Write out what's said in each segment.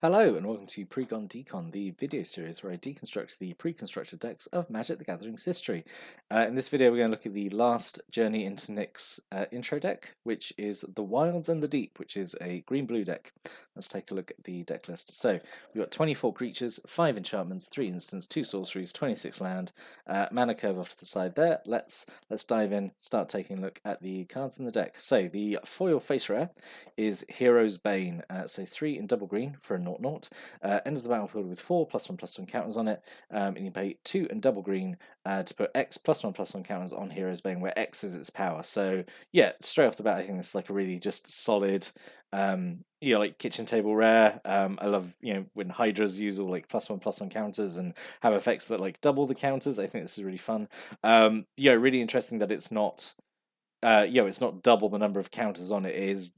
Hello and welcome to Precon Decon, the video series where I deconstruct the pre-constructed decks of Magic the Gathering's history. In this video we're going to look at the last Journey Into Nyx intro deck, which is the Wilds and the Deep, which is a green-blue deck. Let's take a look at the deck list. So we've got 24 creatures, 5 enchantments, 3 instants, 2 sorceries, 26 land, mana curve off to the side there. Let's dive in, start taking a look at the cards in the deck. So the foil face rare is Hero's Bane, so 3 in double green for a 0/0. Enters the battlefield with 4+1/+1 counters on it, and you pay 2 and double green to put X +1/+1 counters on Hero's Bane, where X is its power. So yeah, straight off the bat, I think this is like a really just solid, like kitchen table rare. I love when Hydras use all like +1/+1 counters and have effects that like double the counters. I think this is really fun. Really interesting that it's not. It's not double the number of counters on it.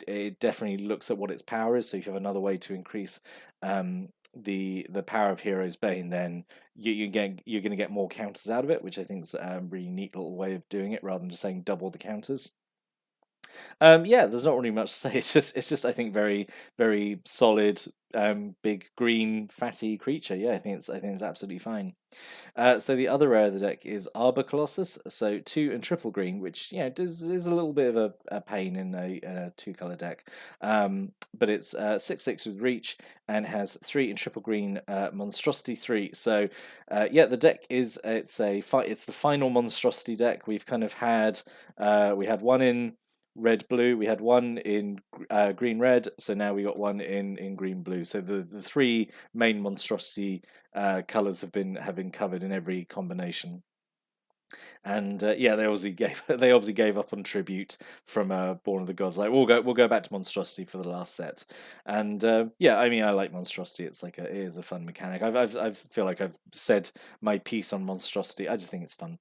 It definitely looks at what its power is. So if you have another way to increase the power of Hero's Bane, then you're going to get more counters out of it, which I think is a really neat little way of doing it, rather than just saying double the counters. There's not really much to say. It's just I think very very solid, big green fatty creature. Yeah, I think it's absolutely fine. So the other rare of the deck is Arbor Colossus. So 2 and triple green, which is a little bit of a pain in a 2-color deck. But it's 6/6 with reach and has 3 and triple green, monstrosity 3. So the deck is it's the final monstrosity deck. We've kind of had we had one in red blue, we had one in green red, so now we got one in green blue. So the 3 main monstrosity colors have been covered in every combination. And they obviously gave up on tribute from Born of the Gods. Like we'll go back to monstrosity for the last set. And I like monstrosity. It is a fun mechanic. I feel like I've said my piece on monstrosity. I just think it's fun.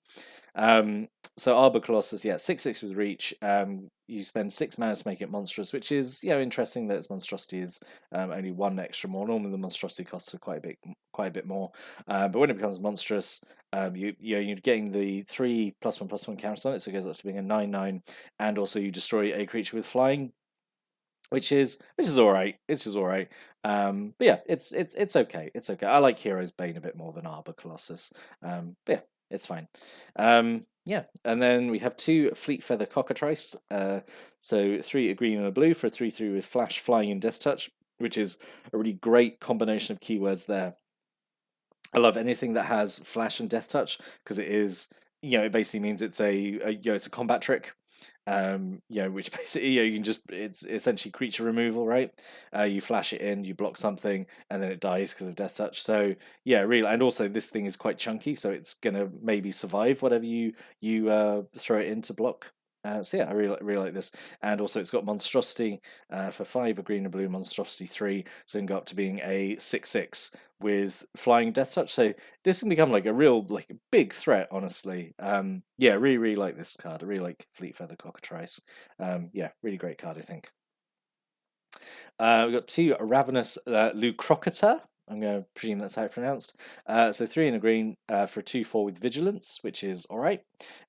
So Arbor Colossus, 6/6 with reach. You spend 6 mana to make it monstrous, which is interesting that its monstrosity is only 1 extra more. Normally the monstrosity costs are quite a bit more, but when it becomes monstrous, you're getting the 3+1/+1 counters on it, so it goes up to being a 9/9, and also you destroy a creature with flying, which is all right. It's all right. But yeah, it's okay. It's okay. I like Hero's Bane a bit more than Arbor Colossus. But yeah, it's fine. And then we have 2 Fleet Feather Cockatrice. So 3 a green and a blue for a 3/3 with flash, flying, and death touch, which is a really great combination of keywords there. I love anything that has flash and death touch, because it is, it basically means it's it's a combat trick. Which basically, you can it's essentially creature removal, right? You flash it in, you block something, and then it dies because of death touch. So yeah, really, and also this thing is quite chunky, so it's gonna maybe survive whatever you throw it in to block. I really like this, and also it's got monstrosity for 5, a green and blue, monstrosity 3, so it can go up to being a 6/6 with flying death touch. So this can become like a real a big threat, honestly. Really like this card. I really like Fleet Feather Cockatrice. Really great card, I think. We've got 2 Ravenous Lucrocata. I'm going to presume that's how it's pronounced. So 3 and a green for a 2/4 with Vigilance, which is alright.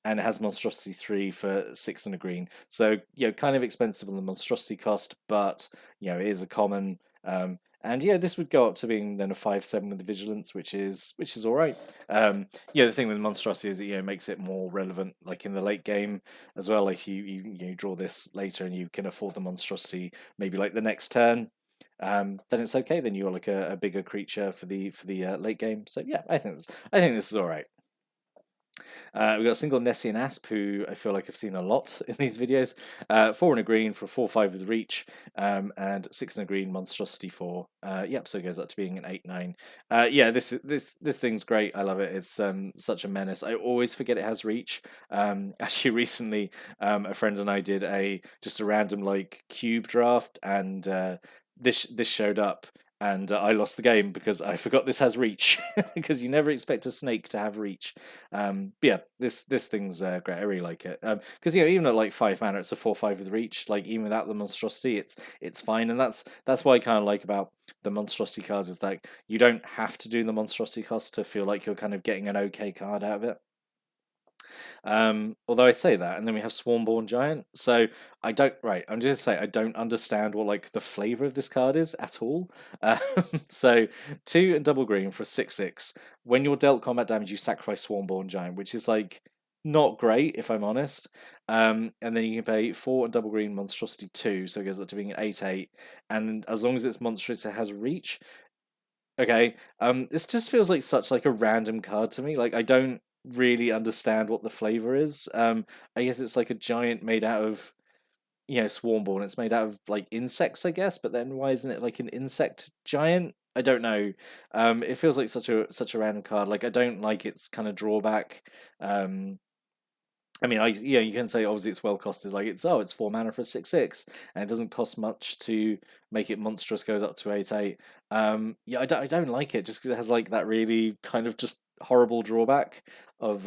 And it has Monstrosity 3 for 6 and a green. So, kind of expensive on the Monstrosity cost, but, it is a common. And this would go up to being then a 5/7 with the Vigilance, which is alright. The thing with Monstrosity is it makes it more relevant, like in the late game as well. Like you draw this later and you can afford the Monstrosity maybe like the next turn. Then it's okay. Then you're like a bigger creature for the late game. So yeah, I think this is all right. We've got a single Nessian Asp, who I feel like I've seen a lot in these videos. 4 and a green for 4/5 with reach, and 6 and a green, monstrosity 4. So it goes up to being an 8/9. This thing's great. I love it. It's such a menace. I always forget it has reach. Actually, recently, a friend and I did just a random like cube draft, and this showed up, and I lost the game because I forgot this has reach. Because you never expect a snake to have reach. This thing's great. I really like it. Because even at like 5 mana, it's a 4/5 with reach. Like even without the monstrosity, it's fine. And that's what I kind of like about the monstrosity cards, is that you don't have to do the monstrosity cost to feel like you're kind of getting an okay card out of it. Although I say that, and then we have Swarmborn Giant. So I don't. Right, I'm just say I don't understand what like the flavor of this card is at all. Um, so 2 and double green for 6/6. When you're dealt combat damage, you sacrifice Swarmborn Giant, which is like not great if I'm honest. And then you can pay 4 and double green Monstrosity 2, so it goes up to being an 8/8. And as long as it's monstrous, it has reach. Okay. This just feels like such like a random card to me. Like I don't really understand what the flavor is. I guess it's like a giant made out of Swarmborn. It's made out of like insects, I guess. But then why isn't it like an insect giant? I don't know. It feels like such a random card. Like I don't like its kind of drawback. Um, I mean, you can say obviously it's well costed. Like it's 4 mana for a 6/6, and it doesn't cost much to make it monstrous. Goes up to 8/8. I don't like it just because it has like that really kind of just horrible drawback of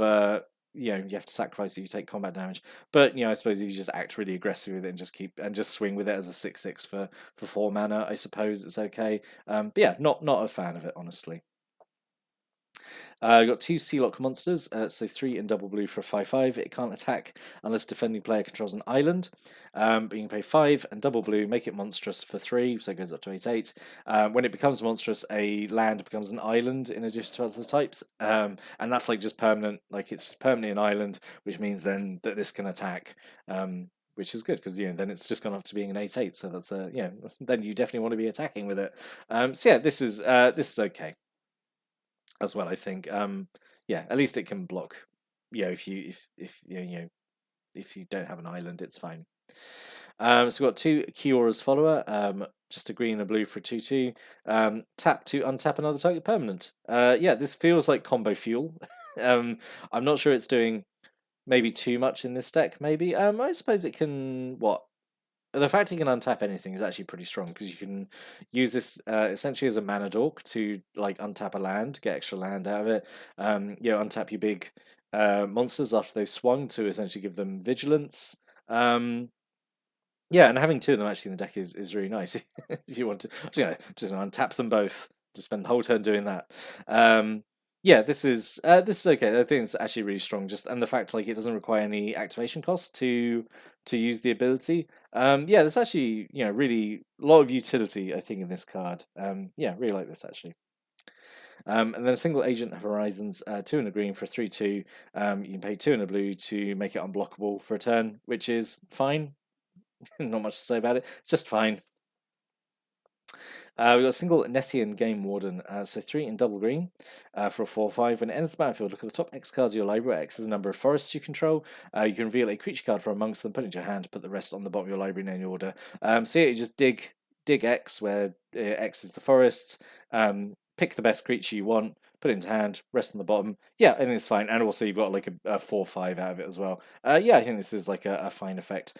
you have to sacrifice it, you take combat damage. But I suppose if you just act really aggressive with it and just swing with it as a 6/6 for 4 mana, I suppose it's okay. But yeah, not a fan of it honestly. We've got 2 Sealock monsters, so 3 in double blue for 5/5. It can't attack unless defending player controls an island. But you can pay 5 and double blue, make it monstrous for 3, so it goes up to 8/8. When it becomes monstrous, a land becomes an island in addition to other types. And that's like just permanent, like it's just permanently an island, which means then that this can attack. Which is good because then it's just gone up to being an 8/8, so that's then you definitely want to be attacking with it. So yeah, this is okay as well. I think, yeah, at least it can block. If if you don't have an island, it's fine. So we've got 2 Kiora's follower, just a green and a blue for 2/2. Tap to untap another target permanent. Yeah, this feels like combo fuel. I'm not sure it's doing maybe too much in this deck. Maybe. I suppose it can. What the fact you can untap anything is actually pretty strong because you can use this essentially as a mana dork to like untap a land, get extra land out of it. Untap your big monsters after they've swung to essentially give them vigilance. Yeah, and having 2 of them actually in the deck is really nice if you want to. Just untap them both. Just spend the whole turn doing that. Yeah, this is okay. I think it's actually really strong. And the fact like it doesn't require any activation cost to use the ability. Yeah, there's actually really a lot of utility I think in this card. Yeah, really like this actually. And then a single agent horizons, 2 in a green for 3/2. You can pay 2 in a blue to make it unblockable for a turn, which is fine. Not much to say about it. It's just fine. We've got a single Nessian Game Warden, so 3 in double green for a 4/5. When it enters the battlefield, look at the top X cards of your library, where X is the number of forests you control. You can reveal a creature card from amongst them, put it into your hand, put the rest on the bottom of your library in any order. So yeah, you just dig X, where X is the forests, pick the best creature you want, put it into hand, rest on the bottom. Yeah, I think it's fine. And also you've got like a 4/5 out of it as well. Yeah, I think this is like a fine effect.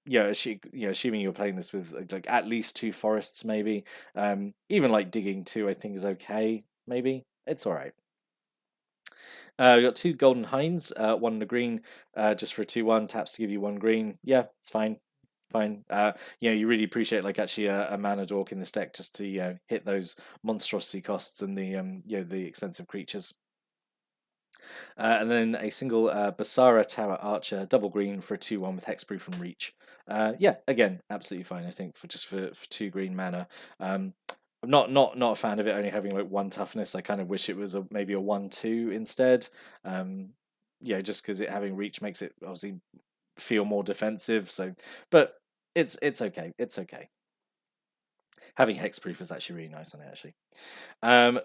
Assuming you're playing this with like at least 2 forests, maybe. Even like digging 2, I think is okay. Maybe it's all right. We got 2 golden hinds, 1 in a green, just for a 2/1. Taps to give you 1 green. Yeah, it's fine. Fine. You really appreciate like actually a mana dork in this deck just to hit those monstrosity costs and the expensive creatures. And then a single Basara Tower Archer, double green for a 2/1 with hexproof and reach. Yeah, again, absolutely fine. I think for 2 green mana. I'm not a fan of it only having like 1 toughness. I kind of wish it was maybe a 1/2 instead. Just because it having reach makes it obviously feel more defensive. So, but it's okay. It's okay. Having hexproof is actually really nice on it actually.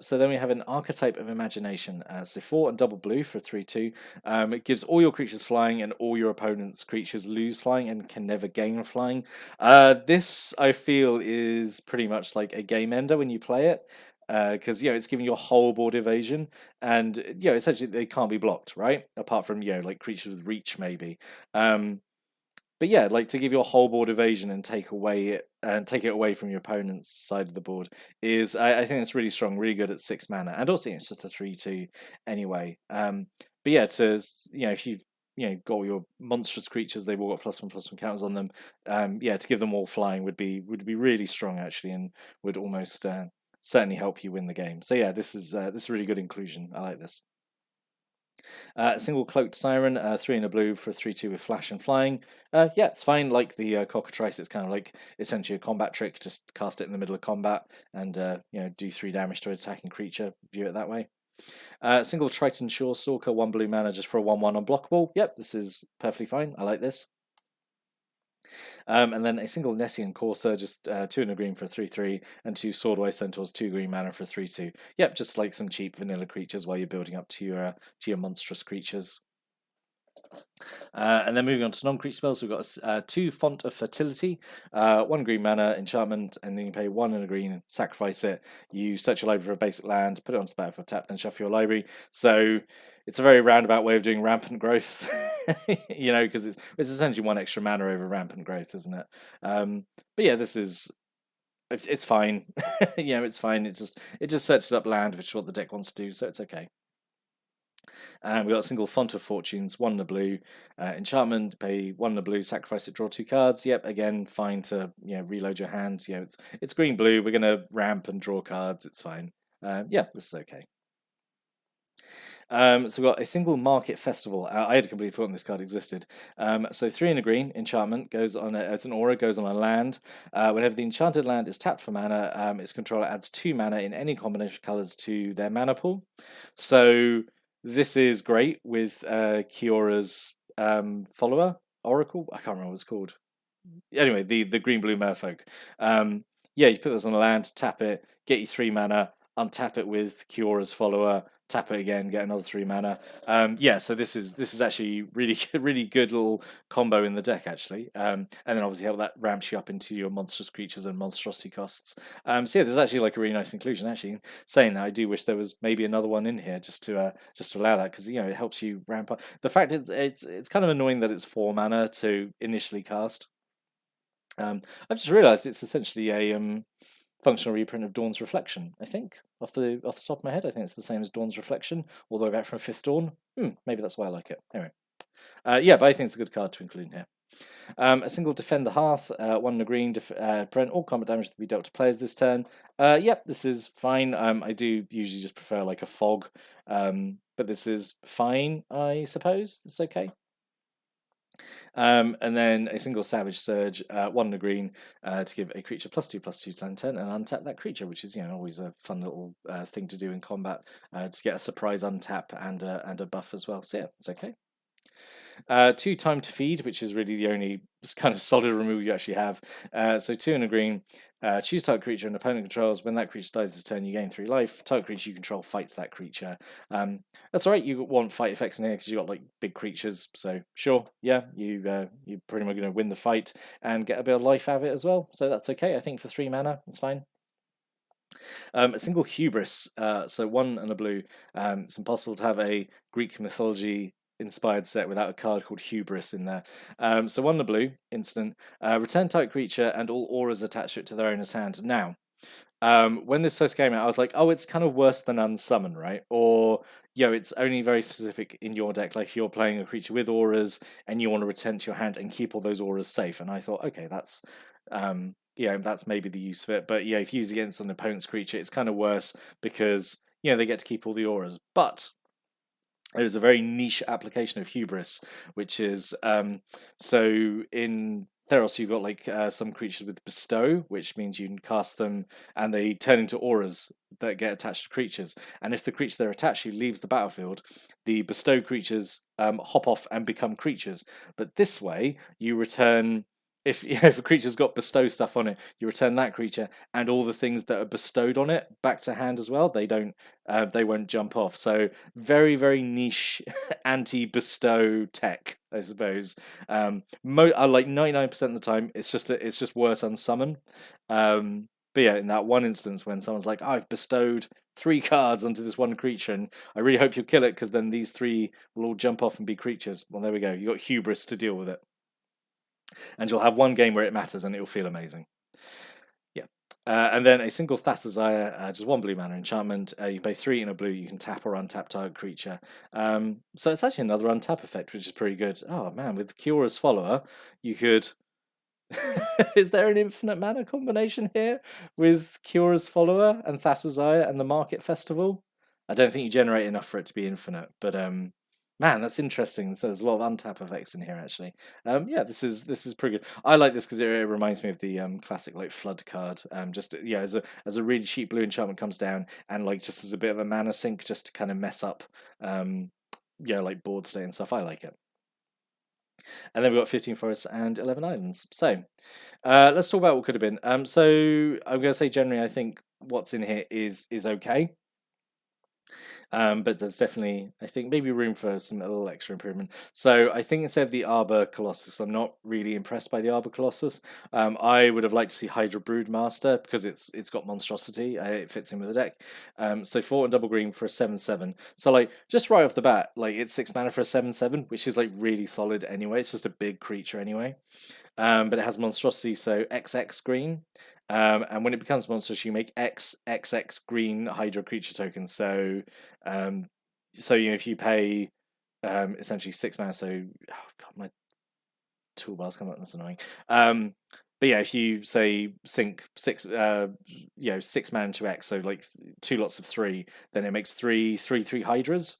So then we have an Archetype of Imagination. So 4 and double blue for 3/2. It gives all your creatures flying and all your opponent's creatures lose flying and can never gain flying. This I feel is pretty much like a game ender when you play it. Because it's giving you a whole board evasion, and essentially they can't be blocked, right? Apart from like creatures with reach, maybe. But yeah, like to give you a whole board evasion and take it away from your opponent's side of the board is I think it's really strong, really good at 6 mana, and also it's just a 3/2 anyway. But yeah, if you've got all your monstrous creatures, they've all got +1/+1 counters on them. To give them all flying would be really strong actually, and would almost certainly help you win the game. So yeah, this is really good inclusion. I like this. A single cloaked siren, 3 in a blue for a 3/2 with flash and flying. Yeah, it's fine. Like the cockatrice, it's kind of like essentially a combat trick. Just cast it in the middle of combat and do 3 damage to an attacking creature. View it that way. Single Triton Shore Stalker, 1 blue mana just for a 1/1 unblockable. Yep, this is perfectly fine. I like this. And then a single Nessian Courser, just 2 in a green for a 3/3, and 2 Swordway Centaurs, 2 green mana for a 3/2. Yep, just like some cheap vanilla creatures while you're building up to your monstrous creatures. And then moving on to non-creature spells, we've got 2 Font of Fertility, 1 green mana enchantment, and then you pay 1 and a green, sacrifice it. You search your library for a basic land, put it onto the battlefield tap, then shuffle your library. So it's a very roundabout way of doing rampant growth, because it's essentially 1 extra mana over rampant growth, isn't it? But yeah, it's fine. It's fine. It just searches up land, which is what the deck wants to do, so it's okay. And we've got a single Font of Fortunes, 1 in a blue, enchantment, pay 1 in a blue, sacrifice it, draw 2 cards. Yep, again, fine to reload your hand. It's green blue. We're gonna ramp and draw cards. It's fine. Yeah, this is okay. So we've got a single Market Festival. I had completely forgotten this card existed. So 3 in a green, enchantment, goes on as an aura, goes on a land. Whenever the enchanted land is tapped for mana, its controller adds 2 mana in any combination of colours to their mana pool. So this is great with Kiora's follower, Oracle. I can't remember what it's called. Anyway, the green-blue merfolk. You put this on a land, tap it, get you 3 mana, untap it with Kiora's follower, tap it again, get another 3 mana. So this is actually really good little combo in the deck actually. And then obviously how that ramps you up into your monstrous creatures and monstrosity costs. There's actually like a really nice inclusion. Actually, saying that, I do wish there was maybe another one in here just to allow that, because it helps you ramp up. The fact it's kind of annoying that it's 4 mana to initially cast. I've just realised it's essentially a functional reprint of Dawn's Reflection, I think. Off the top of my head, I think it's the same as Dawn's Reflection, all the way back from 5th Dawn. Maybe that's why I like it. Anyway. But I think it's a good card to include in here. A single Defend the Hearth, 1 in a green, prevent all combat damage to be dealt to players this turn. This is fine. I do usually just prefer like a fog, but this is fine, I suppose. It's okay. And then a single Savage Surge, 1 in a green, to give a creature +2/+2 to turn and untap that creature, which is always a fun little thing to do in combat. Just get a surprise untap and a buff as well. So yeah, it's okay. 2 Time to Feed, which is really the only kind of solid removal you actually have. So 2 in a green, choose target creature an opponent controls. When that creature dies this turn, you gain 3 life. Target creature you control fights that creature. That's alright, you want fight effects in here because you've got like big creatures, so sure, yeah, you're pretty much going to win the fight and get a bit of life out of it as well, so that's okay. I think for 3 mana, it's fine. A single Hubris, so 1 and a blue. It's impossible to have a Greek mythology inspired set without a card called Hubris in there. So 1 in a blue, instant. Return type creature and all auras attached to it to their owner's hand. Now, when this first came out, I was like, oh, it's kind of worse than unsummon, right? Or, it's only very specific in your deck, like if you're playing a creature with auras and you want to return to your hand and keep all those auras safe. And I thought, okay, that's that's maybe the use of it. But if you use against an opponent's creature, it's kind of worse because they get to keep all the auras. But there's a very niche application of Hubris, which is so in Theros you've got like some creatures with Bestow, which means you can cast them and they turn into auras that get attached to creatures. And if the creature they're attached to leaves the battlefield, the Bestow creatures hop off and become creatures. But this way, you return. If a creature's got bestow stuff on it, you return that creature and all the things that are bestowed on it back to hand as well. They won't jump off. So very, very niche anti-bestow tech, I suppose. Like 99% of the time, it's just worse unsummon. But yeah, in that one instance when someone's like, I've bestowed 3 cards onto this one creature, and I really hope you'll kill it because then these 3 will all jump off and be creatures. Well, there we go. You got Hubris to deal with it. And you'll have one game where it matters and it'll feel amazing. Yeah. And then a single Thassaziah, just 1 blue mana enchantment. You pay 3 in a blue, you can tap or untap target creature. So it's actually another untap effect, which is pretty good. Oh man, with Kiora's follower, you could... Is there an infinite mana combination here with Kiora's follower and Thassaziah and the Market Festival? I don't think you generate enough for it to be infinite, but Man, that's interesting. So there's a lot of untap effects in here, actually. Yeah, this is pretty good. I like this because it reminds me of the classic like flood card. Just yeah, as a really cheap blue enchantment comes down, and like just as a bit of a mana sink, just to kind of mess up, yeah, like board state and stuff. I like it. And then we've got 15 forests and 11 islands. So let's talk about what could have been. So I'm going to say generally, I think what's in here is okay. But there's definitely, I think, maybe room for a little extra improvement. So I think instead of the Arbor Colossus, I'm not really impressed by the Arbor Colossus. I would have liked to see Hydra Broodmaster because it's got monstrosity. It fits in with the deck. So 4 and double green for a 7/7. So like just right off the bat, like it's 6 mana for a 7/7, which is like really solid anyway. It's just a big creature anyway. But it has monstrosity, so XX green. And when it becomes monstrous, you make XX green Hydra creature tokens. So, so you know, if you pay essentially 6 mana, so oh god, my toolbar's come up. That's annoying. But yeah, if you say sink 6, 6 mana into X, so like 2 lots of 3, then it makes 3/3 Hydras,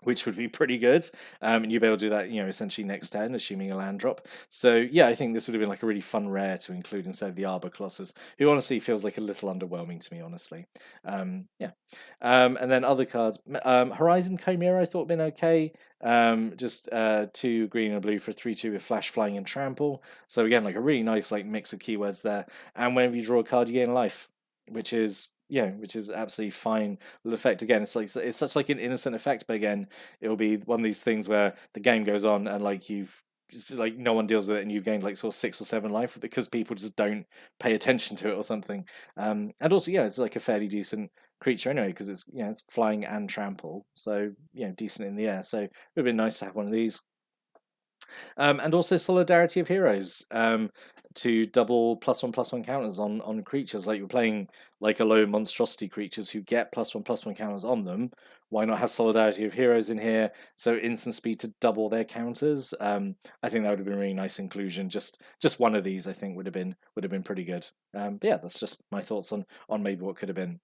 which would be pretty good. And you'd be able to do that, you know, essentially next turn, assuming a land drop. So yeah, I think this would have been like a really fun rare to include instead of the Arbor Colossus, who honestly feels like a little underwhelming to me, honestly. Yeah. And then other cards, Horizon Chimera I thought been okay. Just 2 green and blue for 3/2 with flash, flying, and trample. So again, like a really nice like mix of keywords there. And whenever you draw a card, you gain life, which is which is absolutely fine. The effect again, it's such like an innocent effect, but again, it'll be one of these things where the game goes on and like like no one deals with it, and you've gained like sort of 6 or 7 life because people just don't pay attention to it or something. And also, yeah, it's like a fairly decent creature anyway because it's flying and trample, so decent in the air. So it would have been nice to have one of these. And also Solidarity of Heroes, to double +1/+1 counters on creatures. Like you're playing like a low monstrosity creatures who get +1/+1 counters on them. Why not have Solidarity of Heroes in here? So instant speed to double their counters. I think that would have been a really nice inclusion. Just one of these, I think, would have been pretty good. But yeah, that's just my thoughts on maybe what could have been.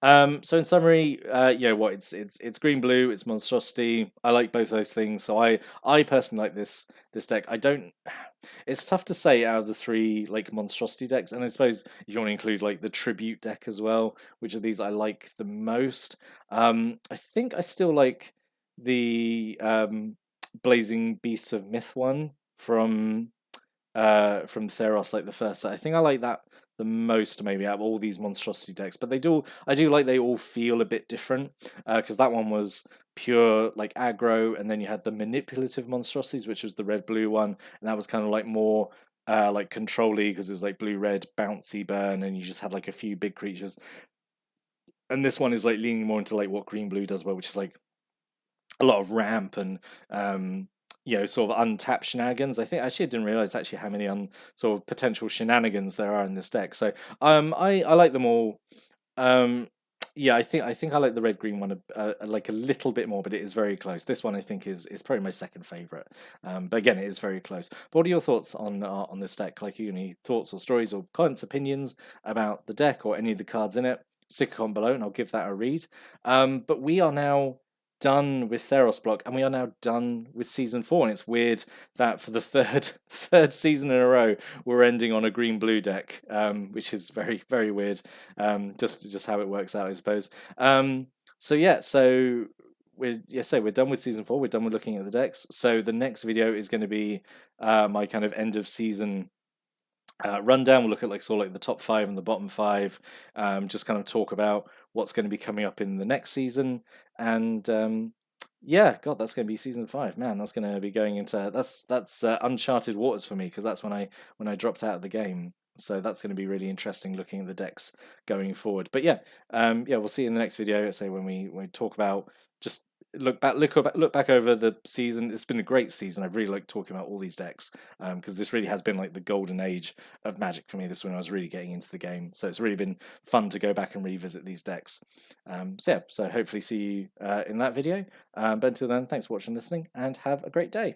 So in summary, what it's green blue, it's monstrosity. I like both those things. So I personally like this deck. I don't. It's tough to say out of the 3 like monstrosity decks, and I suppose if you want to include like the tribute deck as well, which of these I like the most. I think I still like the Blazing Beasts of Myth one from Theros, like the first set. I think I like that the most maybe out of all these monstrosity decks, but I do like they all feel a bit different, because that one was pure like aggro, and then you had the manipulative monstrosities, which was the red blue one, and that was kind of like more like control-y because it was like blue red bouncy burn, and you just had like a few big creatures. And this one is like leaning more into like what green blue does well, which is like a lot of ramp and sort of untapped shenanigans. I think actually I didn't realize actually how many sort of potential shenanigans there are in this deck. So I like them all. Yeah, I think I like the red green one like a little bit more, but it is very close. This one I think is probably my second favorite. But again, it is very close. But what are your thoughts on this deck? Like, any thoughts or stories or comments, opinions about the deck or any of the cards in it? Stick a comment below, and I'll give that a read. But we are now done with Theros block, and we are now done with season 4. And it's weird that for the third season in a row, we're ending on a green blue deck, which is very, very weird. Just how it works out, I suppose. So we're done with season 4. We're done with looking at the decks. So the next video is going to be my kind of end of season rundown. We'll look at like the top 5 and the bottom 5, just kind of talk about what's going to be coming up in the next season. And yeah, God, that's going to be season 5. Man, that's going to be going into that's uncharted waters for me, because that's when I dropped out of the game. So that's going to be really interesting looking at the decks going forward. But yeah, we'll see you in the next video. Say when we talk about just look back over the season. It's been a great season. I've really liked talking about all these decks, because this really has been like the golden age of Magic for me. This is when I was really getting into the game, so it's really been fun to go back and revisit these decks. So hopefully see you in that video. But until then, thanks for watching and listening, and have a great day.